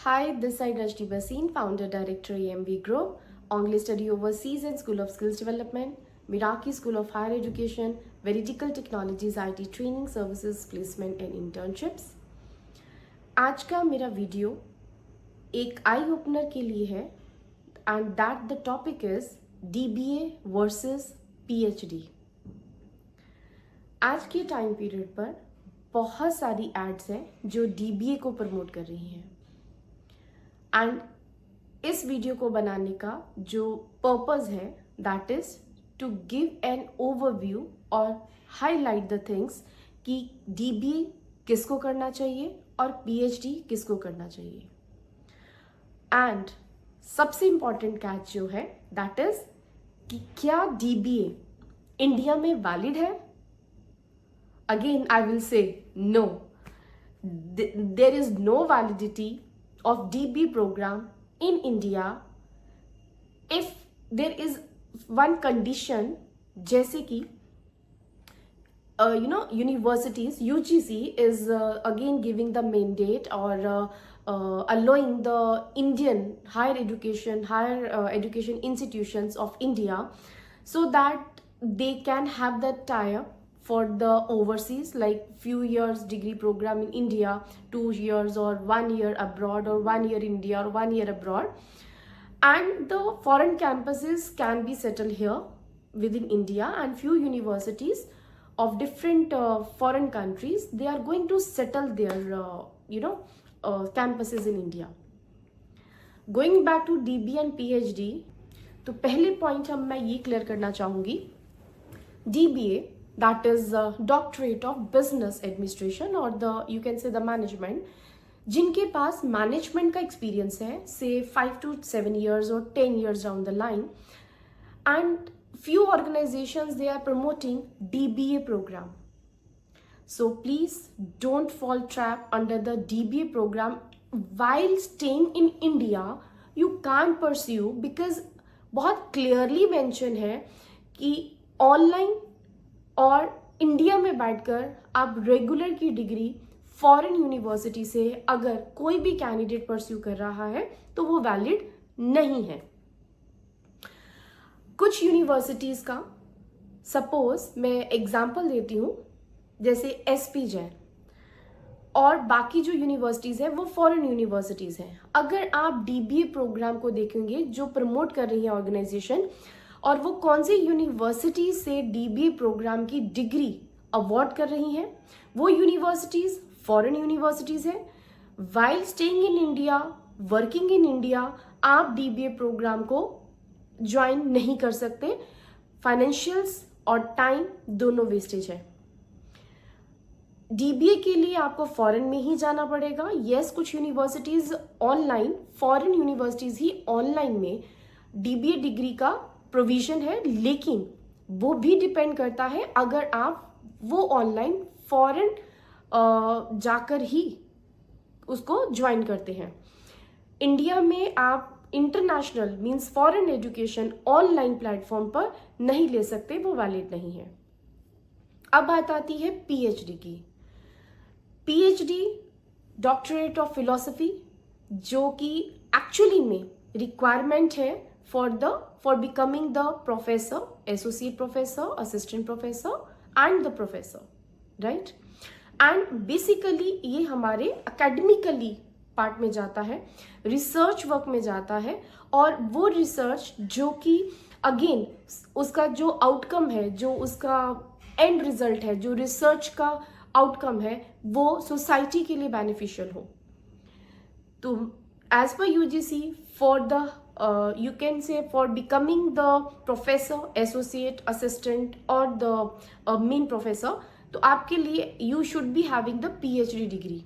Hi, this is Rajni Basin, founder director EMV Group, Anglais Study Overseas and School of Skills Development, Miraki School of Higher Education, Veridical Technologies IT Training Services Placement and Internships. आज का मेरा video एक eye opener के लिए है and that the topic is DBA versus PhD. आज के time period पर बहुत सारी एड्स हैं जो DBA को प्रमोट कर रही हैं एंड इस वीडियो को बनाने का जो पर्पस है that is to give an overview और हाईलाइट द थिंग्स कि DBA किसको करना चाहिए और PhD किसको करना चाहिए. एंड सबसे इम्पॉर्टेंट कैच जो है दैट इज कि क्या DBA इंडिया में वैलिड है. Again I will say no, there is no validity of DBA program in India if there is one condition जैसे कि universities UGC is again giving the mandate or allowing the Indian higher education institutions of India so that they can have that tie-up for the overseas, like few years degree program in India, 2 years or 1 year abroad or 1 year India or 1 year abroad, and the foreign campuses can be settled here within India, and few universities of different foreign countries, they are going to settle their campuses in India. Going back to DBA and PhD, तो पहले point मैं ये clear करना चाहूँगी, DBA that is Doctorate of Business Administration or you can say the management, जिनके पास management का experience है से 5 to 7 years or 10 years down the line, and few organizations they are promoting DBA program. So please don't fall trap under the DBA program while staying in India. You can't pursue because बहुत clearly mention है कि online और India में बैठकर आप regular की degree foreign university से अगर कोई भी कैंडिडेट परस्यू कर रहा है तो वो वैलिड नहीं है. कुछ यूनिवर्सिटीज का सपोज मैं एग्जांपल देती हूँ, जैसे SP जैन और बाकी जो यूनिवर्सिटीज है वो फॉरेन यूनिवर्सिटीज हैं. अगर आप DBA प्रोग्राम को देखेंगे जो प्रमोट कर रही है ऑर्गेनाइजेशन और वो कौन सी यूनिवर्सिटी से DBA प्रोग्राम की डिग्री अवॉर्ड कर रही हैं, वो यूनिवर्सिटीज फॉरेन यूनिवर्सिटीज हैं. While staying in India, working in India, आप DBA प्रोग्राम को ज्वाइन नहीं कर सकते. फाइनेंशियल्स और टाइम दोनों वेस्टेज है. DBA के लिए आपको फॉरेन में ही जाना पड़ेगा. यस, कुछ यूनिवर्सिटीज ऑनलाइन, फॉरेन यूनिवर्सिटीज ही ऑनलाइन में DBA डिग्री का प्रोविजन है, लेकिन वो भी डिपेंड करता है अगर आप वो ऑनलाइन फॉरेन जाकर ही उसको ज्वाइन करते हैं. इंडिया में आप international means foreign education online platform पर नहीं ले सकते, वो वैलिड नहीं है. अब बात आती है PhD की. PhD डॉक्टरेट ऑफ फिलोसफी, जो कि एक्चुअली में रिक्वायरमेंट है for becoming the professor, associate professor, assistant professor and the professor, right? And basically ये हमारे academically पार्ट में जाता है, रिसर्च वर्क में जाता है, और वो रिसर्च जो कि अगेन उसका जो आउटकम है, जो उसका एंड रिजल्ट है, जो रिसर्च का आउटकम है, वो सोसाइटी के लिए बेनिफिशियल हो. तो एज पर UGC फॉर द you can say for becoming the professor, associate, assistant or the main professor, तो आपके लिए you should be having the PhD degree.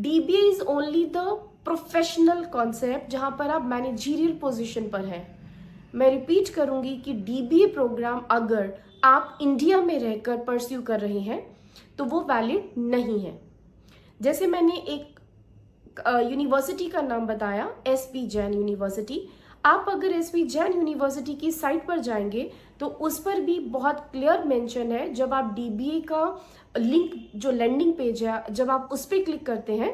DBA is only the professional concept जहाँ पर आप managerial position पर हैं. मैं रिपीट करूँगी कि DBA प्रोग्राम अगर आप इंडिया में रहकर परस्यू कर रहे हैं तो वो वैलिड नहीं है. जैसे मैंने एक यूनिवर्सिटी का नाम बताया, SP जैन यूनिवर्सिटी. आप अगर SP जैन यूनिवर्सिटी की साइट पर जाएंगे तो उस पर भी बहुत क्लियर मेंशन है. जब आप DBA का लिंक जो लैंडिंग पेज है, जब आप उस पर क्लिक करते हैं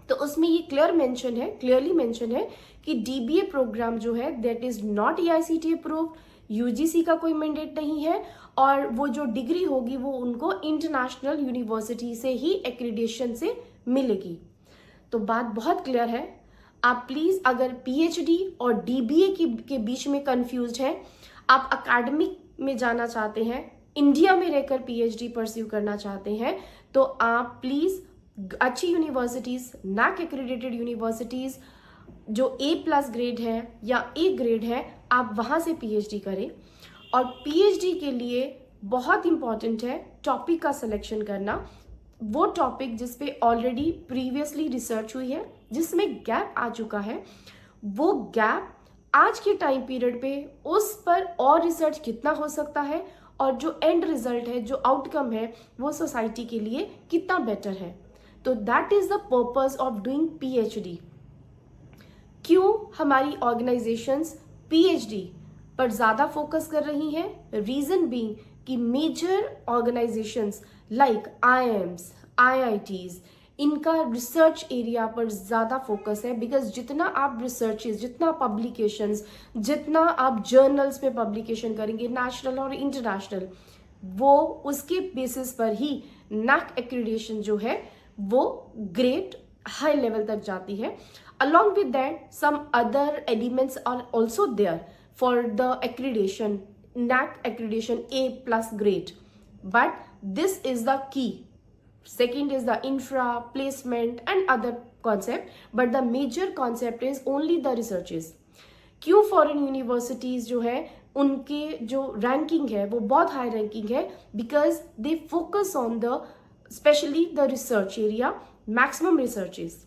तो उसमें ये क्लियरली मेंशन है कि डीबीए प्रोग्राम जो है that is not AICTE approved, UGC का कोई मैंडेट नहीं है, और वो जो डिग्री होगी वो उनको इंटरनेशनल यूनिवर्सिटी से ही एक्रीडिटेशन से मिलेगी। तो बात बहुत क्लियर है। आप प्लीज अगर पीएचडी और डीबीए के बीच में कंफ्यूज्ड हैं, आप अकेडमिक में जाना चाहते हैं, इंडिया में रहकर पीएचडी परस्यू करना चाहते हैं, तो आप प्लीज अच्छी यूनिवर्सिटीज, नैक एक्रेडिटेड यूनिवर्सिटीज जो A+ ग्रेड है या A ग्रेड है, आप वहां से पीएचडी करें। और पीएचडी के लिए बहुत इंपॉर्टेंट है टॉपिक का सिलेक्शन करना, वो टॉपिक जिस पे ऑलरेडी प्रीवियसली रिसर्च हुई है, जिसमें गैप आ चुका है, वो गैप आज के टाइम पीरियड पे उस पर और रिसर्च कितना हो सकता है, और जो एंड रिजल्ट है, जो आउटकम है, वो सोसाइटी के लिए कितना बेटर है। तो that is the purpose of doing PhD. क्यों हमारी ऑर्गेनाइजेशंस पीएचडी पर ज्यादा फोकस कर रही हैं? रीजन बीइंग कि major organisations like IIMs, IITs, इनका रिसर्च एरिया पर ज्यादा फोकस है। बिकॉज जितना आप रिसर्चेस, जितना पब्लिकेशंस, जितना आप जर्नल्स में पब्लिकेशन करेंगे, नेशनल और इंटरनेशनल, वो उसके बेसिस पर ही नैक एक्रीडिटेशन जो है वो ग्रेट हाई लेवल तक जाती है। Along with that, some other elements are also there for the accreditation, NAC accreditation A+ grade. But this is the key. Second is the infra, placement and other concept. But the major concept is only the researches. क्यों foreign universities जो है उनके जो ranking है वो बहुत high ranking है? Because they focus on the specially the research area, maximum researches.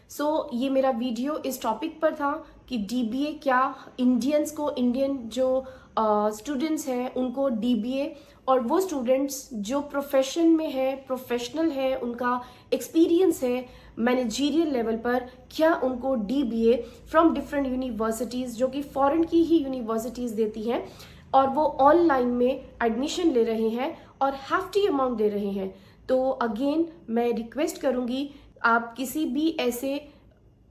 So ये मेरा वीडियो इस टॉपिक पर था कि डीबीए क्या इंडियंस को, इंडियन जो स्टूडेंट्स हैं उनको डीबीए, और वो स्टूडेंट्स जो प्रोफेशन में है, प्रोफेशनल है, उनका एक्सपीरियंस है मैनेजरियल लेवल पर, क्या उनको डीबीए फ्रॉम डिफरेंट यूनिवर्सिटीज़ जो कि फॉरेन की ही यूनिवर्सिटीज़ देती हैं, और वो ऑनलाइन में एडमिशन ले रहे हैं और हैफ्टी अमाउंट दे रहे हैं। तो अगेन मैं रिक्वेस्ट करूँगी, आप किसी भी ऐसे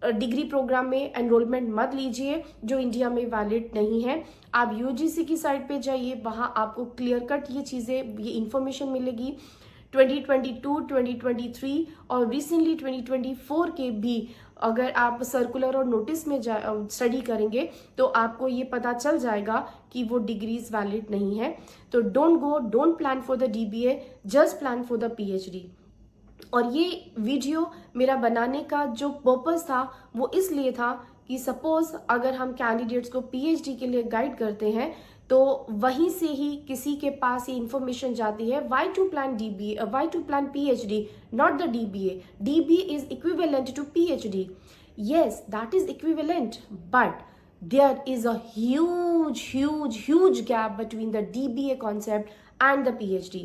डिग्री प्रोग्राम में एनरोलमेंट मत लीजिए जो इंडिया में वैलिड नहीं है। आप यूजीसी की साइट पे जाइए, वहाँ आपको क्लियर कट ये चीज़ें, ये इन्फॉर्मेशन मिलेगी। 2022, 2023 और रिसेंटली 2024 के भी अगर आप सर्कुलर और नोटिस में स्टडी करेंगे तो आपको ये पता चल जाएगा कि वो डिग्रीज वैलिड नहीं है। तो don't plan for the dBA, just plan for the PhD. और ये वीडियो मेरा बनाने का जो पर्पस था वो इसलिए था कि सपोज अगर हम कैंडिडेट्स को पीएचडी के लिए गाइड करते हैं तो वहीं से ही किसी के पास ये इन्फॉर्मेशन जाती है, why to plan DBA, why to plan PhD, not the DBA. DBA is equivalent to PhD, yes, that is equivalent, but there is a huge gap between the DBA concept and the PhD.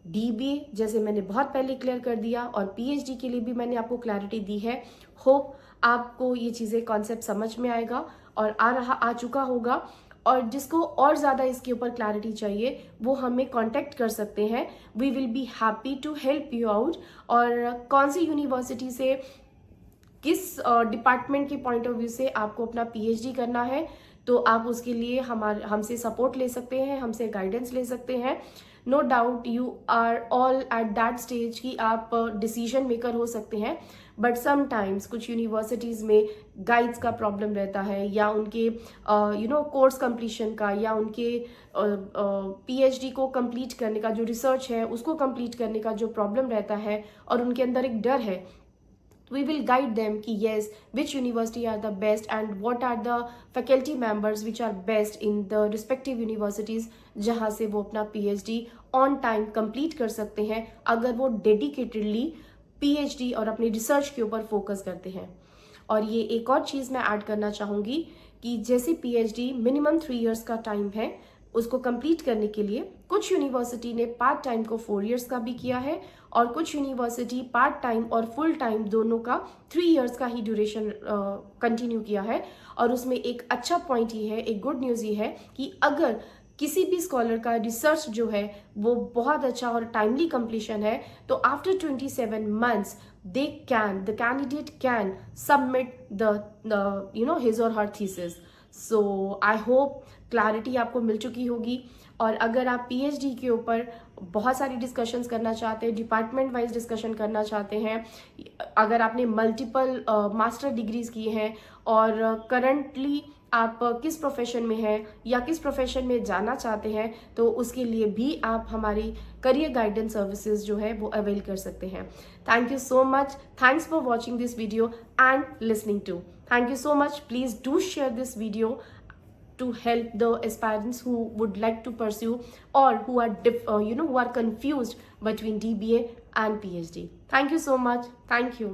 DBA जैसे मैंने बहुत पहले clear कर दिया, और PhD के लिए भी मैंने आपको क्लैरिटी दी है। होप आपको ये चीज़ें कॉन्सेप्ट समझ में आएगा और आ चुका होगा। और जिसको और ज़्यादा इसके ऊपर क्लैरिटी चाहिए वो हमें कांटेक्ट कर सकते हैं। We will be happy to help you out. और कौन सी यूनिवर्सिटी से, किस डिपार्टमेंट के पॉइंट ऑफ व्यू से आपको अपना पीएचडी करना है, तो आप उसके लिए हमसे सपोर्ट ले सकते हैं, हमसे गाइडेंस ले सकते हैं। No doubt you are all at that stage कि आप डिसीजन मेकर हो सकते हैं, बट समटाइम्स कुछ यूनिवर्सिटीज़ में गाइड्स का प्रॉब्लम रहता है, या उनके कोर्स कंप्लीशन का, या उनके पीएचडी को कंप्लीट करने का जो रिसर्च है उसको कंप्लीट करने का जो प्रॉब्लम रहता है, और उनके अंदर एक डर है। We will guide them कि yes, which university are the best and what are the faculty members which are best in the respective universities, जहाँ से वो अपना PhD on time complete कर सकते हैं अगर वो dedicatedly PhD और अपनी रिसर्च के ऊपर फोकस करते हैं। और ये एक और चीज़ मैं ऐड करना चाहूँगी कि जैसे PhD मिनिमम 3 years का टाइम है, उसको कंप्लीट करने के लिए कुछ यूनिवर्सिटी ने पार्ट टाइम को 4 years का भी किया है, और कुछ यूनिवर्सिटी पार्ट टाइम और फुल टाइम दोनों का 3 years का ही ड्यूरेशन कंटिन्यू किया है। और उसमें एक अच्छा पॉइंट ये है, एक गुड न्यूज़ ये है कि अगर किसी भी स्कॉलर का रिसर्च जो है वो बहुत अच्छा और टाइमली कंप्लीशन है, तो after 27 months the candidate can submit the his or her thesis. So I hope clarity आपको मिल चुकी होगी। और अगर आप पीएचडी के ऊपर बहुत सारी डिस्कशंस करना चाहते हैं, डिपार्टमेंट वाइज डिस्कशन करना चाहते हैं, अगर आपने मल्टीपल मास्टर डिग्रीज की हैं और करंटली आप किस प्रोफेशन में हैं या किस प्रोफेशन में जाना चाहते हैं, तो उसके लिए भी आप हमारी करियर गाइडेंस सर्विसेज जो है वो अवेल कर सकते हैं। Thank you so much, thanks for watching this video and listening to. Thank you so much. Please do share this video to help the aspirants who would like to pursue or who are confused between DBA and PhD. Thank you so much. Thank you.